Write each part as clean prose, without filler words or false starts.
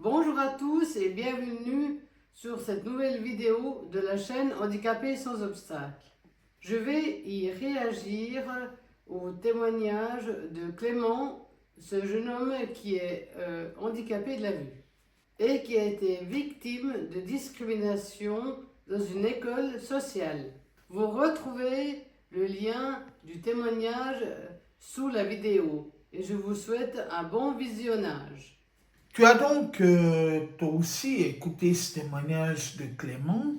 Bonjour à tous et bienvenue sur cette nouvelle vidéo de la chaîne Handicapés sans obstacle. Je vais y réagir au témoignage de Clément, ce jeune homme qui est handicapé de la vue et qui a été victime de discrimination dans une école sociale. Vous retrouvez le lien du témoignage sous la vidéo et je vous souhaite un bon visionnage. Tu as donc, toi aussi, écouté ce témoignage de Clément.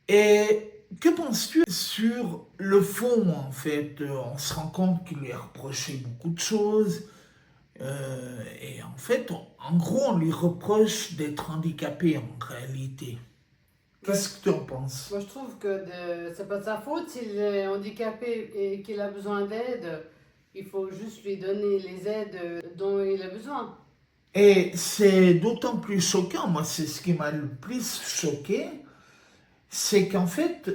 Et que penses-tu sur le fond, en fait? On se rend compte qu'il lui a reproché beaucoup de choses. Et en fait, en gros, on lui reproche d'être handicapé en réalité. Qu'est-ce que tu en penses? Moi, je trouve que c'est pas de sa faute s'il est handicapé et qu'il a besoin d'aide. Il faut juste lui donner les aides dont il a besoin. Et c'est d'autant plus choquant, moi c'est ce qui m'a le plus choqué, c'est qu'en fait,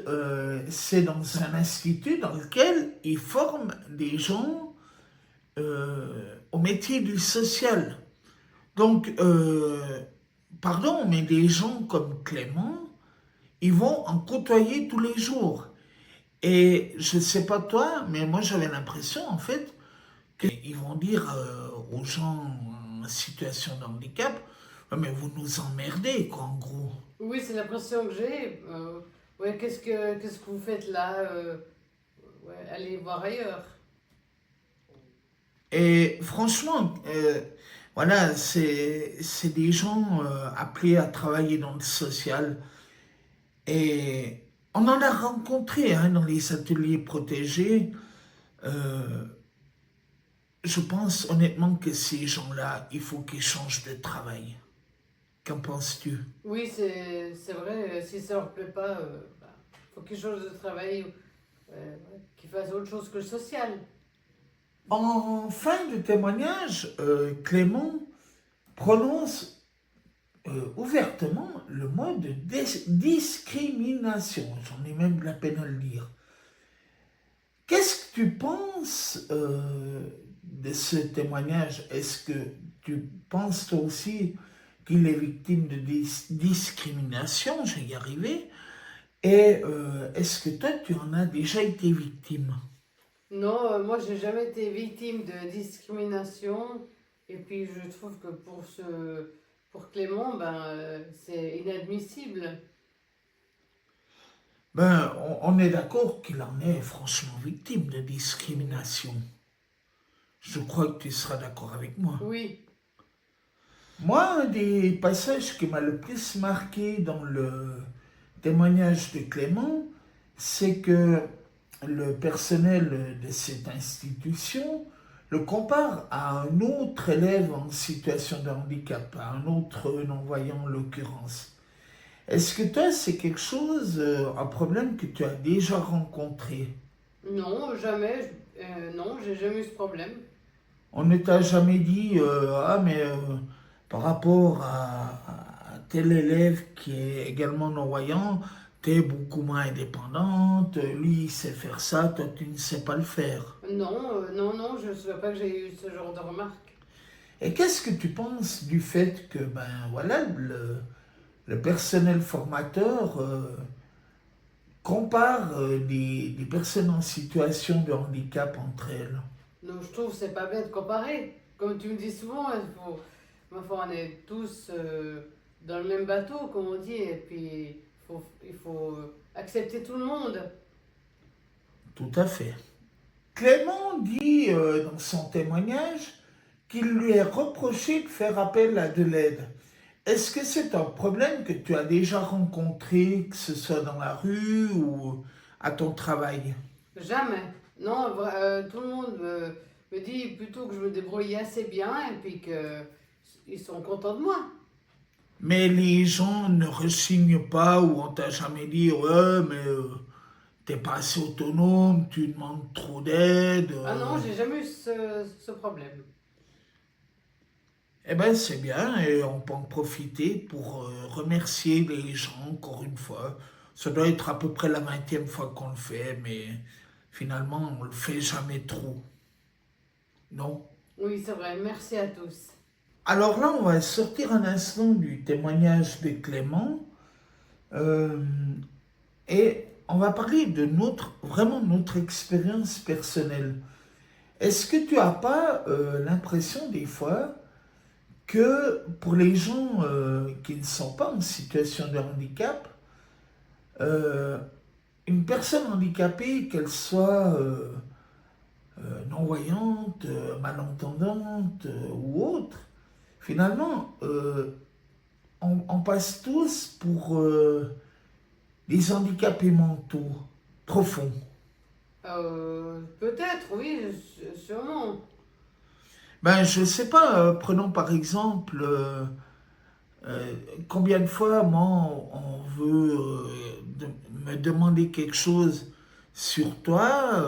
c'est dans un institut dans lequel ils forment des gens au métier du social. Donc, pardon, mais des gens comme Clément, ils vont en côtoyer tous les jours. Et je ne sais pas toi, mais moi j'avais l'impression en fait qu'ils vont dire aux gens en situation de handicap, ouais, mais vous nous emmerdez, quoi, en gros. Oui, c'est l'impression que j'ai. Ouais, qu'est-ce que vous faites là? Ouais, allez voir ailleurs. Et franchement, voilà, c'est des gens appelés à travailler dans le social. Et on en a rencontré hein, dans les ateliers protégés. Euh, je pense honnêtement que ces gens-là, il faut qu'ils changent de travail. Qu'en penses-tu? Oui, c'est vrai. Si ça leur plaît pas, faut qu'ils changent de travail, qu'ils fassent autre chose que le social. En fin de témoignage, Clément prononce ouvertement le mot de discrimination. J'en ai même de la peine à le dire. Qu'est-ce que tu penses de ce témoignage? Est-ce que tu penses toi aussi qu'il est victime de discrimination? Je vais y arriver. Et est-ce que toi, tu en as déjà été victime? Non, moi j'ai jamais été victime de discrimination et puis je trouve que pour Clément, c'est inadmissible. Ben, on est d'accord qu'il en est franchement victime de discrimination. Je crois que tu seras d'accord avec moi. Oui, Moi, un des passages qui m'a le plus marqué dans le témoignage de Clément, c'est que le personnel de cette institution le compare à un autre élève en situation de handicap, à un autre non-voyant en l'occurrence. Est-ce que toi, c'est quelque chose, un problème que tu as déjà rencontré? non, jamais, non, j'ai jamais eu ce problème. On ne t'a jamais dit, ah mais par rapport à tel élève qui est également non-voyant, tu es beaucoup moins indépendante, lui il sait faire ça, toi tu ne sais pas le faire. Non, non, je ne sais pas que j'ai eu ce genre de remarque. Et qu'est-ce que tu penses du fait que, ben voilà, le personnel formateur compare des personnes en situation de handicap entre elles? Non, je trouve que c'est pas bien de comparer. Comme tu me dis souvent, on est tous dans le même bateau, comme on dit, et puis il faut accepter tout le monde. Tout à fait. Clément dit dans son témoignage qu'il lui est reproché de faire appel à de l'aide. Est-ce que c'est un problème que tu as déjà rencontré, que ce soit dans la rue ou à ton travail? Jamais. Non, tout le monde me dit plutôt que je me débrouille assez bien et puis qu'ils sont contents de moi. Mais les gens ne rechignent pas ou on t'a jamais dit ouais mais t'es pas assez autonome, tu demandes trop d'aide. Ah non, j'ai jamais eu ce problème. Eh ben c'est bien et on peut en profiter pour remercier les gens encore une fois. Ça doit être à peu près la 20e fois qu'on le fait, mais finalement on le fait jamais trop. Non? Oui, c'est vrai. Merci à tous. Alors là, on va sortir un instant du témoignage de Clément euh, et on va parler de vraiment notre expérience personnelle. Est-ce que tu n'as pas l'impression des fois que pour les gens qui ne sont pas en situation de handicap, euh, une personne handicapée, qu'elle soit non-voyante, malentendante ou autre, finalement, on passe tous pour des handicapés mentaux profonds. Peut-être, oui, sûrement. Ben, je sais pas, prenons par exemple, euh, combien de fois, moi, on veut me demander quelque chose sur toi,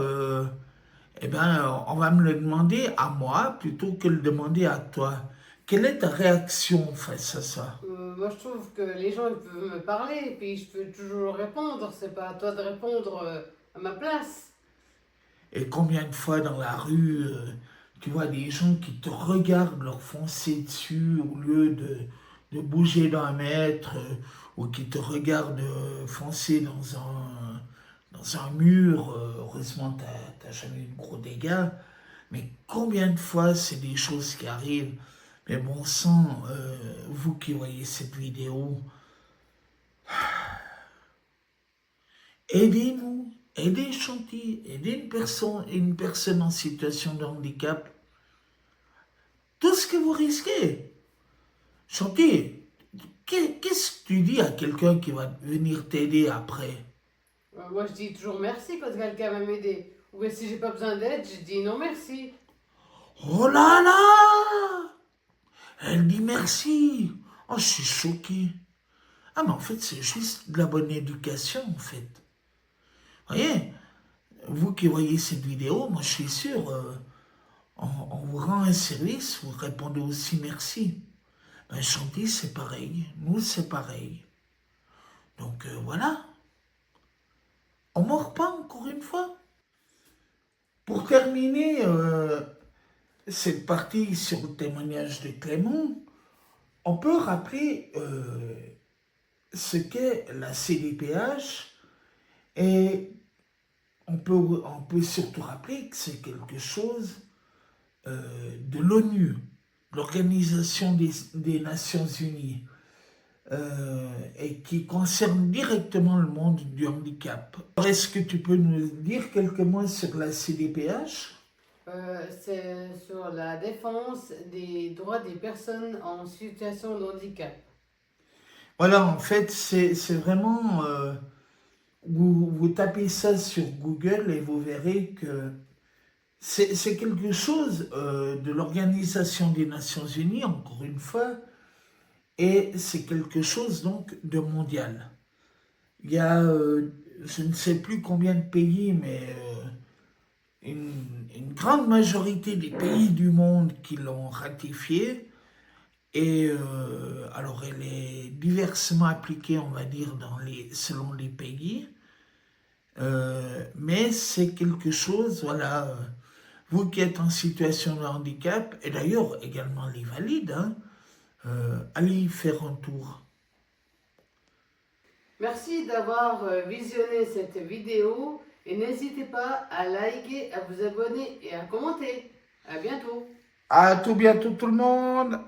eh ben, on va me le demander à moi plutôt que le demander à toi. Quelle est ta réaction face à ça? Moi, je trouve que les gens ils peuvent me parler et puis je peux toujours répondre. C'est pas à toi de répondre à ma place. Et combien de fois dans la rue, tu vois des gens qui te regardent leur foncer dessus au lieu de bouger d'un mètre, ou qui te regardent foncer dans un mur. Heureusement, t'as jamais eu de gros dégâts. Mais combien de fois c'est des choses qui arrivent? Mais bon sang, vous qui voyez cette vidéo, aidez-nous, aidez Chanty, aidez une personne en situation de handicap. Tout ce que vous risquez. Chanty, qu'est-ce que tu dis à quelqu'un qui va venir t'aider après? Moi, je dis toujours merci quand quelqu'un va m'aider. Ou bien si j'ai pas besoin d'aide, je dis non merci. Oh là là! Elle dit merci. Oh, je suis choqué. Ah, mais en fait, c'est juste de la bonne éducation, en fait. Vous voyez, vous qui voyez cette vidéo, moi, je suis sûr, on vous rend un service, vous répondez aussi merci. Ben, Chanty, c'est pareil. Nous, c'est pareil. Donc, voilà. On mord pas, encore une fois. Pour terminer cette partie sur le témoignage de Clément, on peut rappeler ce qu'est la CDPH et on peut surtout rappeler que c'est quelque chose de l'ONU, l'Organisation des Nations Unies, et qui concerne directement le monde du handicap. Est-ce que tu peux nous dire quelques mots sur la CDPH? C'est sur la défense des droits des personnes en situation de handicap. Voilà, en fait, c'est vraiment... vous tapez ça sur Google et vous verrez que c'est quelque chose de l'Organisation des Nations Unies, encore une fois, et c'est quelque chose donc de mondial. Il y a, je ne sais plus combien de pays, mais une grande majorité des pays du monde qui l'ont ratifié. Et alors, elle est diversement appliquée, on va dire, selon les pays. Mais c'est quelque chose, voilà, vous qui êtes en situation de handicap, et d'ailleurs également les valides, hein, allez y faire un tour. Merci d'avoir visionné cette vidéo et n'hésitez pas à liker, à vous abonner et à commenter. À bientôt. À tout bientôt tout le monde!